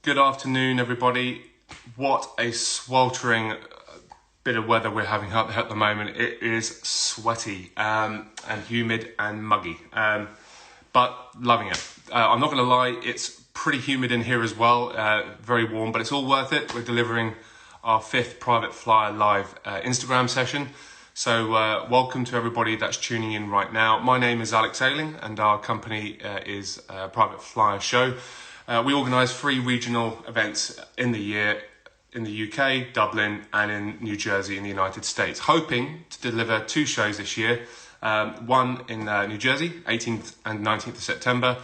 Good afternoon, everybody. What a sweltering bit of weather we're having out there at the moment. It is sweaty and humid and muggy, but loving it. I'm not going to lie, it's pretty humid in here as well, very warm, but it's all worth it. We're delivering our 5th Private Flyer Live Instagram session. So welcome to everybody that's tuning in right now. My name is Alex Ayling and our company is Private Flyer Show. We organise 3 regional events in the year in the UK, Dublin and in New Jersey in the United States, hoping to deliver 2 shows this year, one in New Jersey, 18th and 19th of September,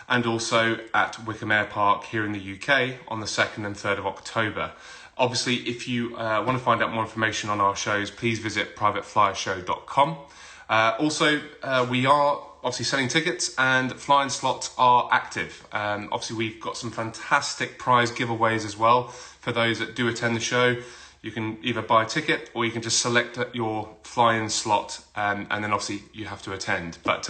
and also at Wickham Air Park here in the UK on the 2nd and 3rd of October. Obviously, if you want to find out more information on our shows, please visit privateflyershow.com. Also, we are obviously selling tickets and flying slots are active. Obviously, we've got some fantastic prize giveaways as well for those that do attend the show. You can either buy a ticket or you can just select your fly-in slot and then obviously you have to attend. But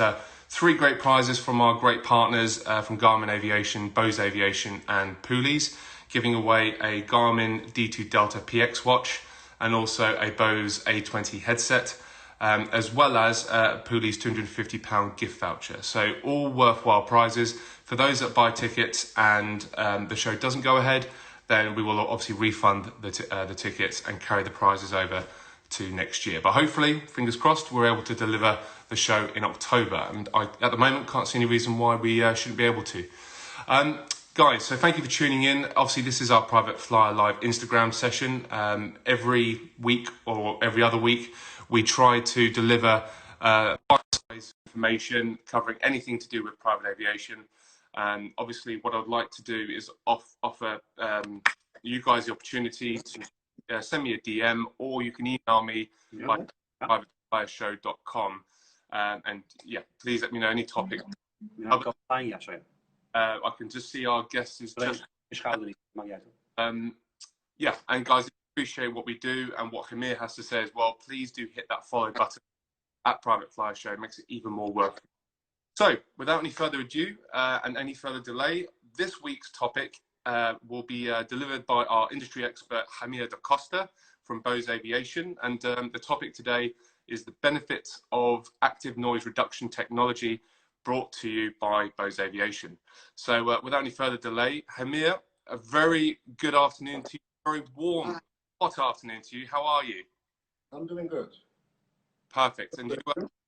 3 great prizes from our great partners from Garmin Aviation, BOSE Aviation and Pooley's, giving away a Garmin D2 Delta PX watch and also a BOSE A20 headset. As well as Pooley's £250 gift voucher. So all worthwhile prizes. For those that buy tickets and the show doesn't go ahead, then we will obviously refund the tickets and carry the prizes over to next year. But hopefully, fingers crossed, we're able to deliver the show in October. And I, at the moment, can't see any reason why we shouldn't be able to. Guys, so thank you for tuning in. Obviously, this is our Private Flyer Live Instagram session. Every week or every other week, we try to deliver bite-sized information covering anything to do with private aviation. And obviously, what I'd like to do is offer you guys the opportunity to send me a DM or you can email me by privateflyershow.com. And yeah, please let me know any topic. I can just see our guest is just... yeah, and guys, appreciate what we do and what Hamir has to say as well. Please do hit that follow button at Private Flyer Show. It makes it even more worth it. So, without any further ado and any further delay, this week's topic will be delivered by our industry expert, Hamir da Costa from BOSE Aviation. And the topic today is the benefits of active noise reduction technology brought to you by BOSE Aviation. So, without any further delay, Hamir, a very good afternoon to you. Very warm, hot afternoon to you. How are you? I'm doing good. Perfect. And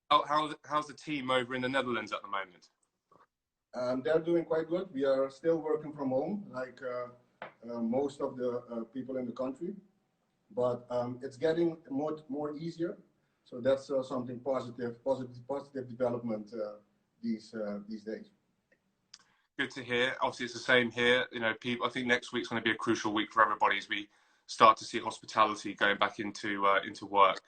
how's the team over in the Netherlands at the moment? They're doing quite good. We are still working from home, like most of the people in the country, but it's getting more easier. So that's something positive development these days. Good to hear. Obviously, it's the same here. You know, people. I think next week's going to be a crucial week for everybody as we start to see hospitality going back into work.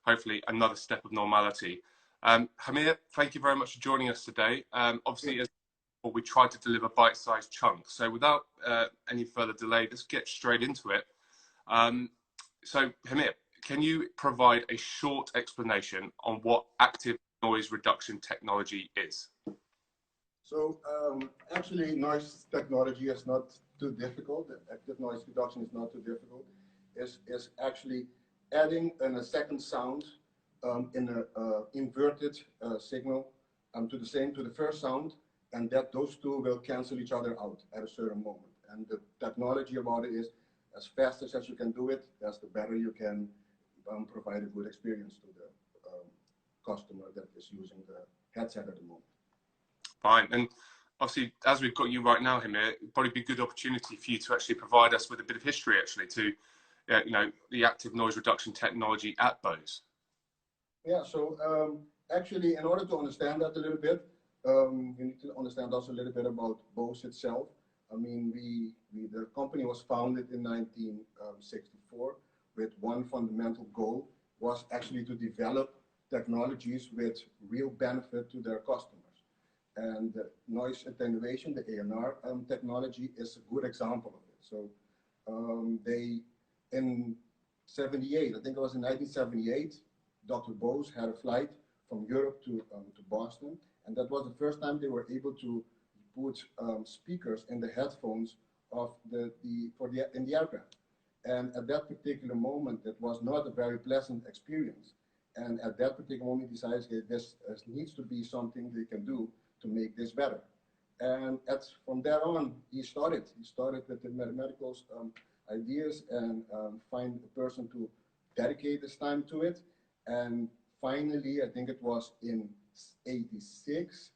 Hopefully, another step of normality. Hamir, thank you very much for joining us today. Obviously, as we try to deliver bite-sized chunks. So, without any further delay, let's get straight into it. So, Hamir, can you provide a short explanation on what active noise reduction technology is? So actually, noise technology is not too difficult. Active noise reduction is not too difficult. Is actually adding a second sound in an inverted signal to the first sound, and that those two will cancel each other out at a certain moment. And the technology about it is, as fast as you can do it, that's the better you can provide a good experience to the customer that is using the headset at the moment. Fine. And obviously, as we've got you right now, Hamir, it'd probably be a good opportunity for you to actually provide us with a bit of history, actually, to you know, the active noise reduction technology at BOSE. Yeah. So actually, in order to understand that a little bit, you need to understand also a little bit about BOSE itself. I mean, the company was founded in 1964 with one fundamental goal, was actually to develop technologies with real benefit to their customers. And the noise attenuation, the ANR technology, is a good example of it. So they, in 78, I think it was in 1978, Dr. BOSE had a flight from Europe to Boston, and that was the first time they were able to put speakers in the headphones of in the aircraft. And at that particular moment, it was not a very pleasant experience. And at that particular moment, he decided, okay, this needs to be something they can do to make this better. And from there on, he started. He started with the medical ideas and find a person to dedicate this time to it. And finally, I think it was in '86,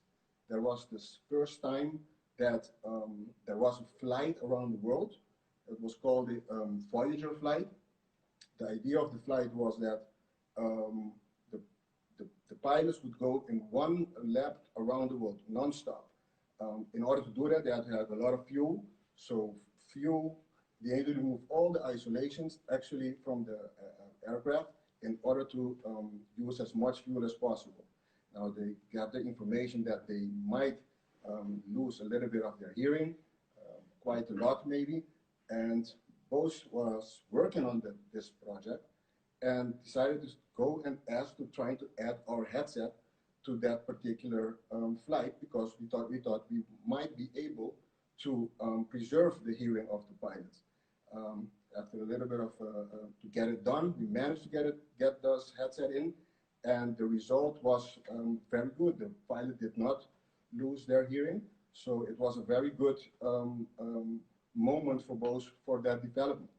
there was this first time that there was a flight around the world. It was called the Voyager flight. The idea of the flight was that the pilots would go in one lap around the world, non-stop. In order to do that, they had to have a lot of fuel. So fuel, they needed to move all the isolations actually from the aircraft in order to use as much fuel as possible. Now they got the information that they might lose a little bit of their hearing, quite a lot maybe, and BOSE was working on this project and decided to go and ask to try to add our headset to that particular flight, because we thought we might be able to preserve the hearing of the pilots. After a little bit of to get it done, we managed to get those headset in, and the result was very good. The pilot did not lose their hearing, so it was a very good moment for BOSE for that development.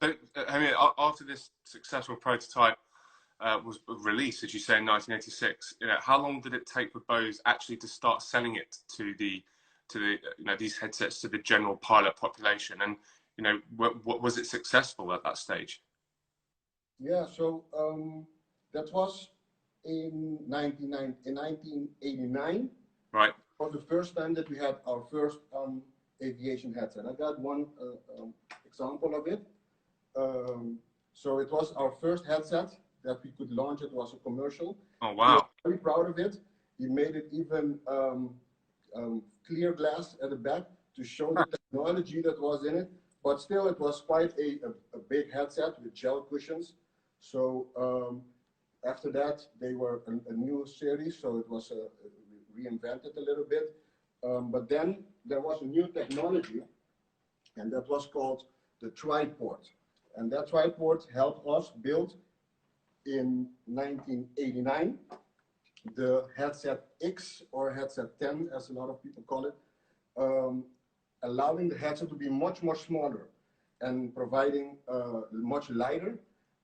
So, I mean, after this successful prototype was released, as you say, in 1986, how long did it take for BOSE actually to start selling it to the these headsets to the general pilot population? And what was it successful at that stage? Yeah, so that was in 1989. Right. For the first time that we had our first aviation headset. I got one example of it. So it was our first headset that we could launch. It was a commercial. Oh, wow. We were very proud of it. We made it even clear glass at the back to show the technology that was in it. But still, it was quite a big headset with gel cushions. So after that, they were a new series. So it was reinvented a little bit. But then there was a new technology, and that was called the triport. And that triport helped us build in 1989 the headset X, or headset 10, as a lot of people call it, allowing the headset to be much smaller and providing much lighter,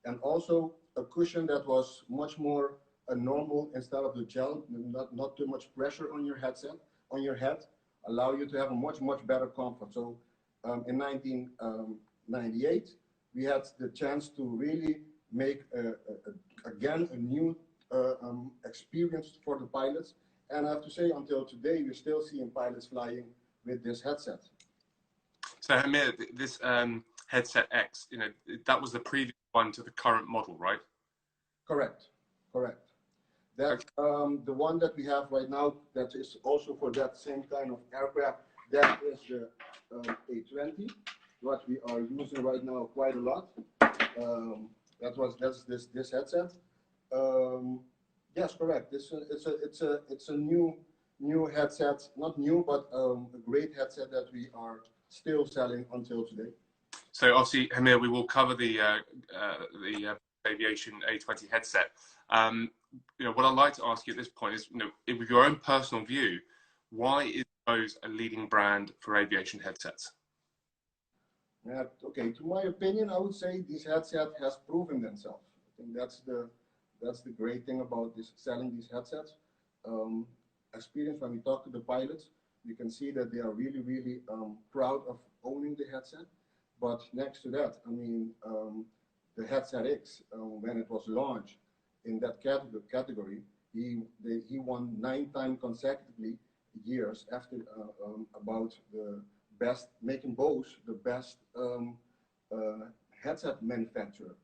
and also a cushion that was much more normal instead of the gel, not too much pressure on your headset, on your head, allow you to have a much better comfort. So in 1998, we had the chance to really make again a new experience for the pilots. And I have to say, until today, we're still seeing pilots flying with this headset. So Hamir, this headset X, that was the previous one to the current model, right? Correct. That the one that we have right now, that is also for that same kind of aircraft, that is the A20, what we are using right now quite a lot. That's this headset. Yes, correct. It's a new headset, not new, but a great headset that we are still selling until today. So obviously, Hamir, we will cover the Aviation A20 headset. What I'd like to ask you at this point is, with your own personal view, why is BOSE a leading brand for aviation headsets? Okay, to my opinion, I would say this headset has proven themselves. I think that's the great thing about selling these headsets. Experience, when we talk to the pilots, you can see that they are really proud of owning the headset. But next to that, I mean, the headset X, when it was launched in that category, he won 9 times consecutively years after about the best, making BOSE the best headset manufacturer.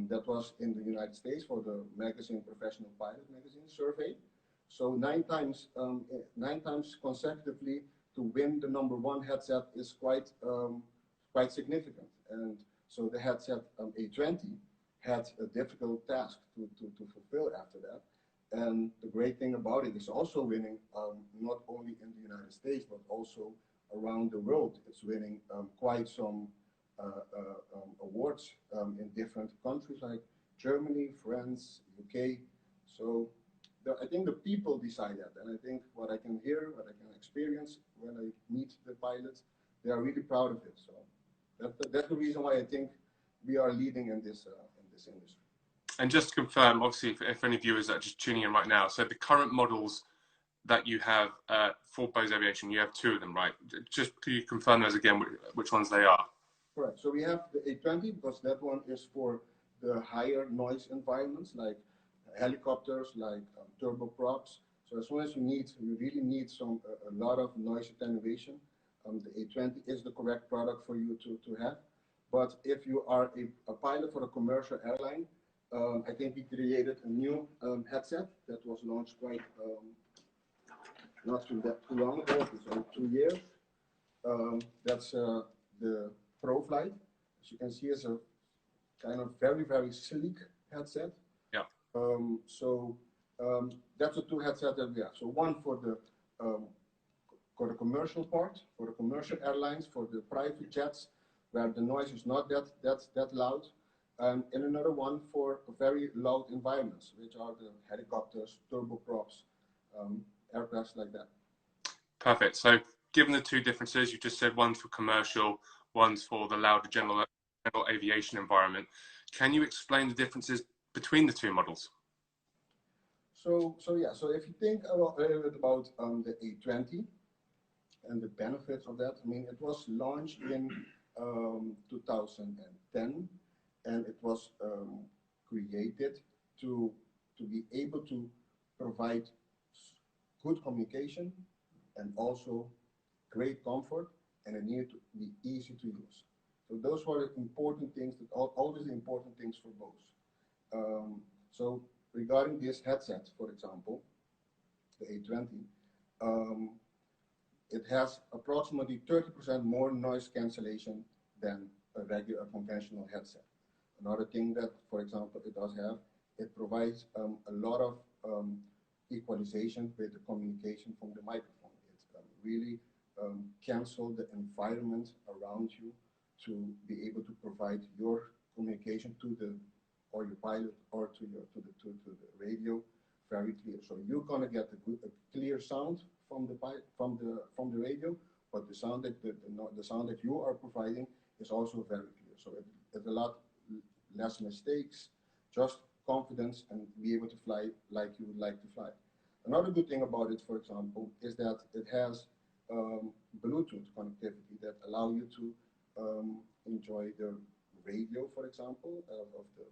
That was in the United States for the magazine, Professional Pilot magazine survey. So 9 times consecutively to win the #1 headset is quite significant. And so the headset A20 had a difficult task to fulfill after that. And the great thing about it is also winning not only in the United States, but also around the world. It's winning quite some awards in different countries like Germany, France, UK. So I think the people decide that, and I think what I can hear, what I can experience when I meet the pilots, they are really proud of it. So that's the reason why I think we are leading in this industry. And just to confirm, obviously, if any viewers are just tuning in right now, so the current models that you have for BOSE Aviation, you have two of them, right? Just could you confirm those again, which ones they are? Correct. So we have the 820 because that one is for the higher noise environments like helicopters, like turboprops. So as soon as you really need a lot of noise attenuation, the 820 is the correct product for you to have. But if you are a pilot for a commercial airline, I think we created a new headset that was launched quite not too long ago, it's only 2 years. That's the ProFlight. As you can see, it's a kind of very, very sleek headset. Yeah. That's the two headsets that we have. So one for the commercial part, for the commercial airlines, for the private jets, where the noise is not that loud. And another one for very loud environments, which are the helicopters, turboprops, aircrafts like that. Perfect. So given the two differences, you just said one's for commercial, one's for the louder general aviation environment. Can you explain the differences between the two models? So if you think a little bit about the 820 and the benefits of that, I mean, it was launched in 2010, and it was created to be able to provide good communication and also great comfort, and it needed to be easy to use. So those were important things, always the important things for BOSE. So regarding this headset, for example, the 820, it has approximately 30% more noise cancellation than a regular conventional headset. Another thing that, for example, it does have, it provides a lot of equalization with the communication from the microphone. It really cancels the environment around you to be able to provide your communication to your pilot or to the radio very clear. So you're gonna get a clear sound from the radio, but the sound that you are providing is also very clear. So it's a lot less mistakes, just confidence, and be able to fly like you would like to fly. Another good thing about it, for example, is that it has Bluetooth connectivity that allow you to enjoy the radio, for example, of the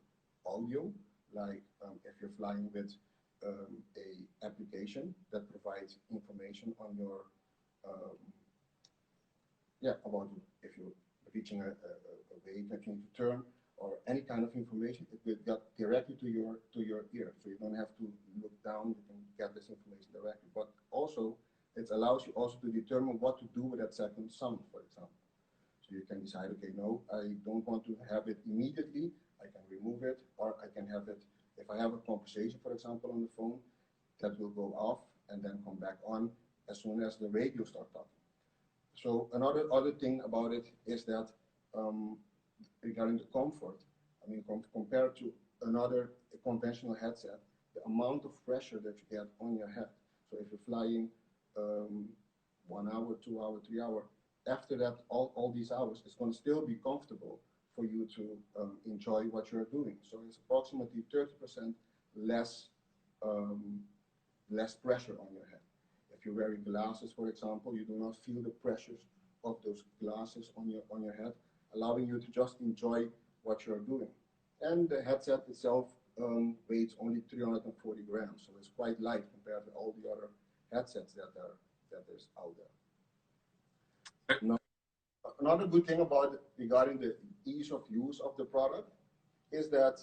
audio, like if you're flying with a application that provides information on your about you. If you're reaching a way that you need to turn, or any kind of information, it will get directly to your ear. So you don't have to look down, you can get this information directly. But also, it allows you also to determine what to do with that second sound, for example. So you can decide, okay, no, I don't want to have it immediately, I can remove it, or I can have it, if I have a conversation, for example, on the phone, that will go off and then come back on as soon as the radio starts talking. So other thing about it is that regarding the comfort, I mean, compared to another conventional headset, the amount of pressure that you get on your head. So if you're flying 1 hour, 2 hour, 3 hour, after that, all these hours, it's going to still be comfortable for you to enjoy what you're doing. So it's approximately 30% less pressure on your head. If you're wearing glasses, for example, you do not feel the pressures of those glasses on your head, allowing you to just enjoy what you're doing. And the headset itself weighs only 340 grams, so it's quite light compared to all the other headsets that is out there. Now, another good thing about it, regarding the ease of use of the product, is that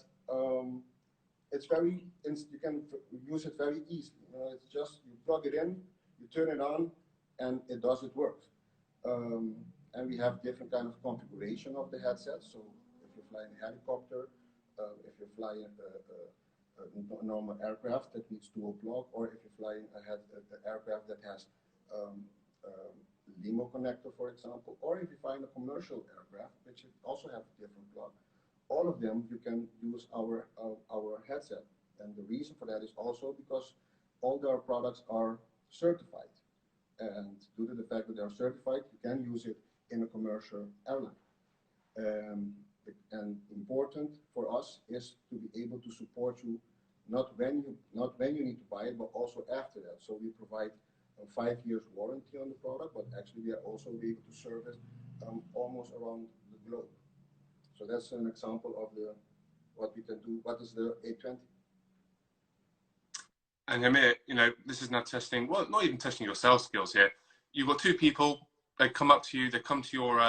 it's you can use it very easily. You know, it's just you plug it in, you turn it on, and it does its work. And we have different kind of configuration of the headset. So if you're flying a helicopter, if you're flying a normal aircraft that needs dual plug, or if you're flying an aircraft that has limo connector, for example, or if you find a commercial aircraft, which also have a different plug, all of them you can use our headset. And the reason for that is also because all our products are certified. And due to the fact that they are certified, you can use it in a commercial airline. And important for us is to be able to support you not when you need to buy it, but also after that. So we provide a 5 years warranty on the product, but actually we are also able to service almost around the globe. So that's an example of what we can do. What is the A20? And Amir, you know, this is not testing, well, not even testing your sales skills here. You've got two people, they come up to you, they come to your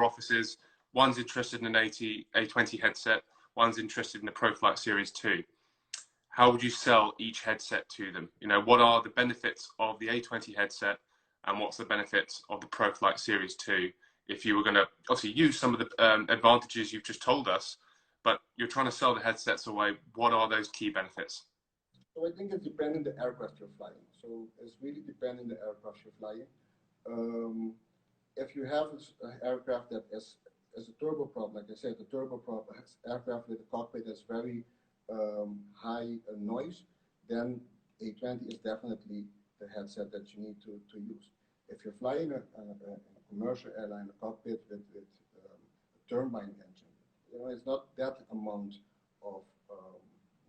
offices. One's interested in an A20 headset, one's interested in the ProFlight Series 2. How would you sell each headset to them? You know, what are the benefits of the A20 headset and what's the benefits of the ProFlight Series 2? If you were going to obviously use some of the advantages you've just told us, but you're trying to sell the headsets away, what are those key benefits? So I think it's depending the aircraft you're flying. So it's really depending the aircraft you're flying. If you have an aircraft that is a turboprop, like I said, the turboprop aircraft with a cockpit that's very high noise, then A20 is definitely the headset that you need to use. If you're flying a commercial airline, a cockpit with a turbine engine, you know, it's not that amount of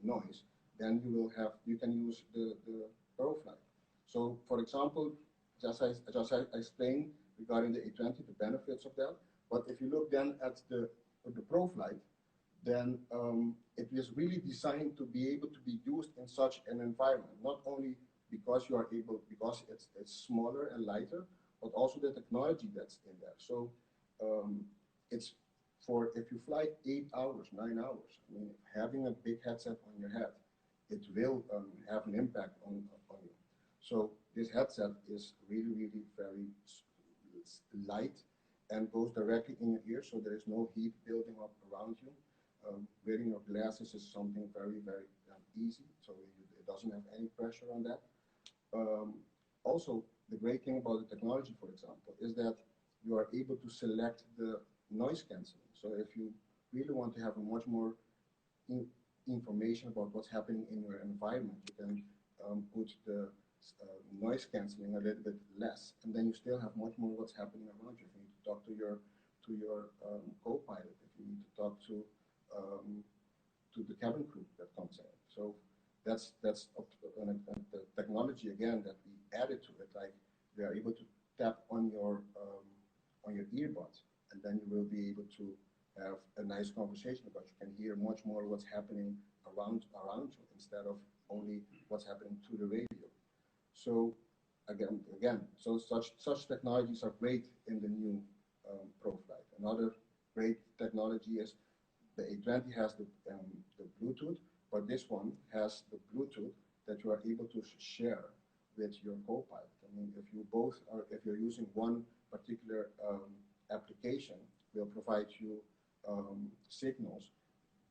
noise, then you can use the ProFlight. So for example, just I explained regarding the A20, the benefits of that. But if you look then at the ProFlight, then it is really designed to be able to be used in such an environment, not only because it's smaller and lighter, but also the technology that's in there. So it's for if you fly 8 hours, 9 hours, I mean, having a big headset on your head, it will have an impact on you. So this headset is really very light and goes directly in your ear, so there is no heat building up around you. Wearing your glasses is something very easy, so it doesn't have any pressure on that. Also, the great thing about the technology, for example, is that you are able to select the noise cancelling. So if you really want to have a much more information about what's happening in your environment, you can put the noise cancelling a little bit less, and then you still have much more what's happening around you. If you need to talk to your co-pilot, if you need to talk to the cabin crew that comes in. So that's the technology again that we added to it. Like we are able to tap on your earbuds, and then you will be able to have a nice conversation because you can hear much more what's happening around you instead of only what's happening to the radio. So again, so such technologies are great in the new ProFlight. Another great technology is the A20 has the Bluetooth, but this one has the Bluetooth that you are able to share with your co-pilot. I mean, if you're using one particular application, will provide you signals.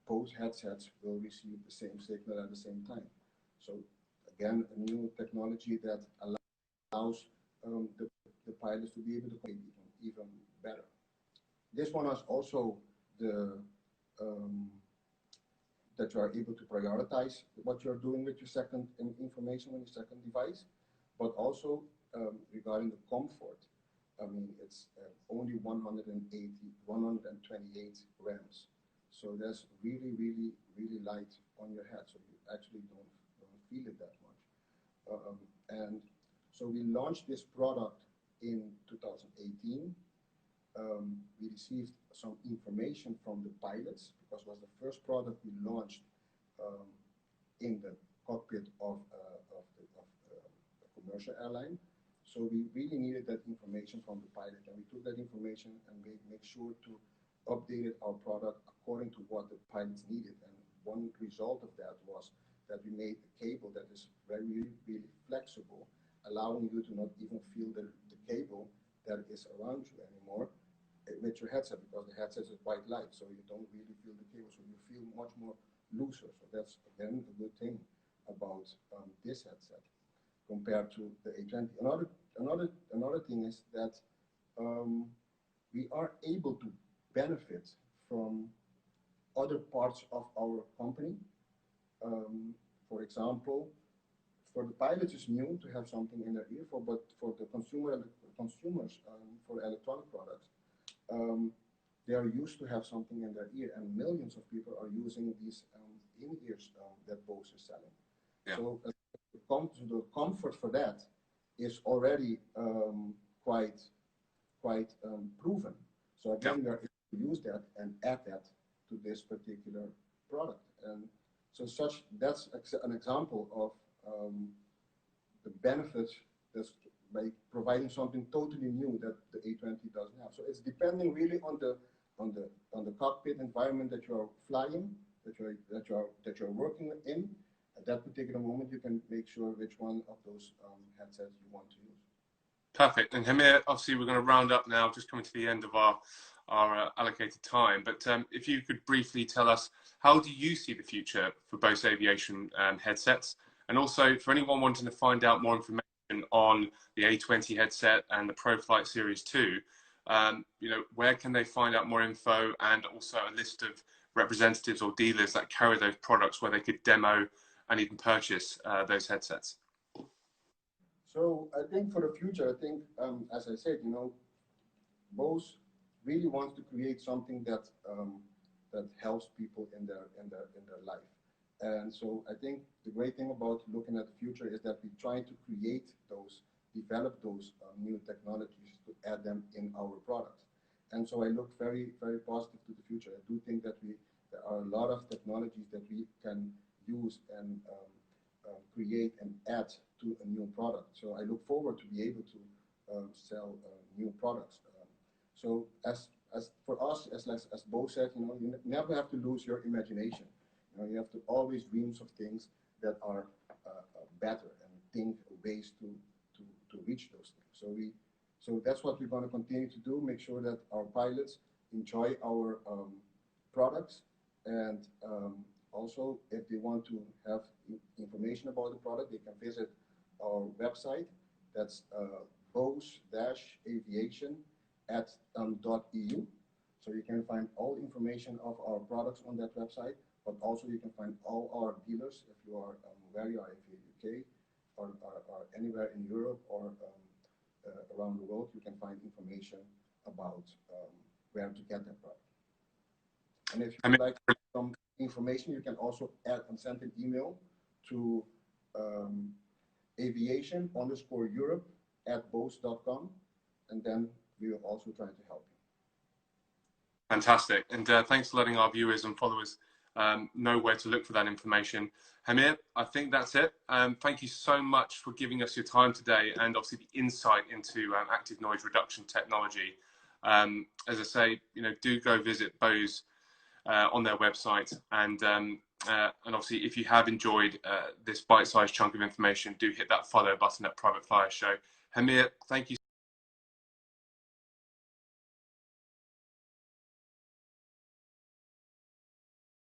Both headsets will receive the same signal at the same time. So again, a new technology that allows the pilots to be able to communicate even better. This one has also the that you are able to prioritize what you're doing with your second information on your second device, but also regarding the comfort. I mean, it's only 128 grams. So that's really light on your head. So you actually don't feel it that much. And so we launched this product in 2018. We received some information from the pilots because it was the first product we launched in the cockpit of a commercial airline. So we really needed that information from the pilot, and we took that information and make sure to update our product according to what the pilots needed. And one result of that was that we made a cable that is really flexible, allowing you to not even feel the cable that is around you anymore with your headset, because the headset is quite light, so you don't really feel the cable, so you feel much more looser. So that's again a good thing about this headset. compared to the A20. Another thing is that we are able to benefit from other parts of our company. For example, for the pilots, it's new to have something in their ear, but for the consumers for electronic products, they are used to have something in their ear, and millions of people are using these in-ears that BOSE is selling. Yeah. So the comfort for that is already quite proven. So again, we are able to use that and add that to this particular product. And so that's an example of the benefits that's by providing something totally new that the A20 doesn't have. So it's depending really on the cockpit environment that you are flying, that you're working in. At that particular moment, you can make sure which one of those headsets you want to use. Perfect. And Hamir, obviously we're going to round up now, just coming to the end of our allocated time. But if you could briefly tell us, how do you see the future for BOSE Aviation headsets? And also, for anyone wanting to find out more information on the A20 headset and the ProFlight Series 2, where can they find out more info, and also a list of representatives or dealers that carry those products where they could demo and even purchase those headsets? So I think for the future, I think, as I said, BOSE really wants to create something that that helps people in their life. And so I think the great thing about looking at the future is that we try to develop those new technologies to add them in our products. And so I look very, very positive to the future. I do think that there are a lot of technologies that we can use and create and add to a new product. So I look forward to be able to sell new products. So as for us, as BOSE said, you never have to lose your imagination. You have to always dream of things that are better and think ways to reach those things. So that's what we're going to continue to do. Make sure that our pilots enjoy our products, and also if they want to have information about the product, they can visit our website. That's BOSE-aviation.eu. So you can find all information of our products on that website, but also you can find all our dealers if you are where you are, if you're UK or anywhere in Europe or around the world, you can find information about where to get that product. And if you would like some information, you can also add and send an email to aviation_Europe@bose.com, and then we will also try to help you. Fantastic. And thanks for letting our viewers and followers know where to look for that information. Hamir, I think that's it. Thank you so much for giving us your time today, and obviously the insight into active noise reduction technology. As I say, do go visit BOSE on their website, and obviously if you have enjoyed this bite-sized chunk of information, do hit that follow button at Private Flyer Show. Hamir, thank you